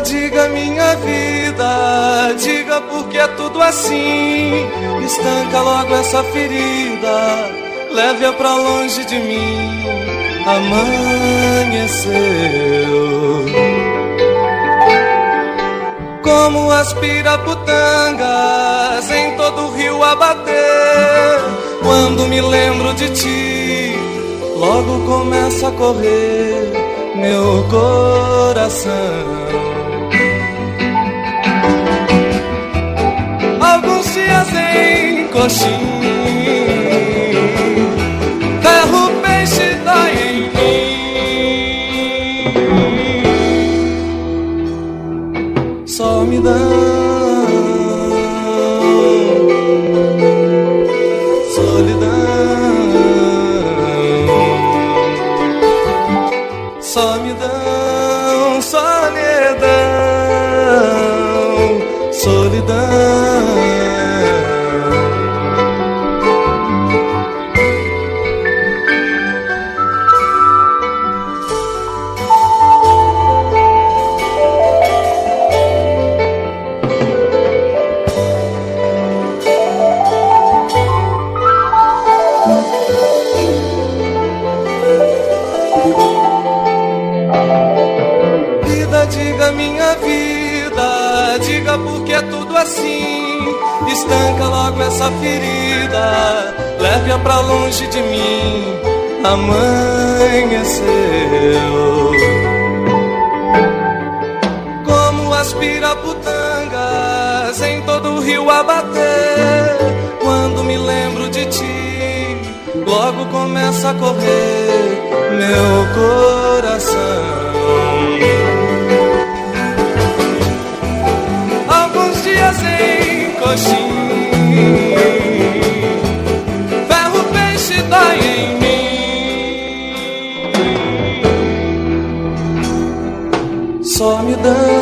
Diga minha vida, diga porque é tudo assim. Estanca logo essa ferida, leve-a pra longe de mim. Amanheceu como as piraputangas em todo o rio a bater. Quando me lembro de ti, logo começa a correr meu coração. Alguns dias em coxim, ferro, peixe dói em mim. Solidão, solidão, solidão, solidão. Diga minha vida, diga porque é tudo assim. Estanca logo essa ferida, leve-a pra longe de mim. Amanheceu como as piraputangas em todo o rio a bater. Quando me lembro de ti, logo começa a correr meu coração. Em coxim, ferro, peixe dói em mim. Só me dá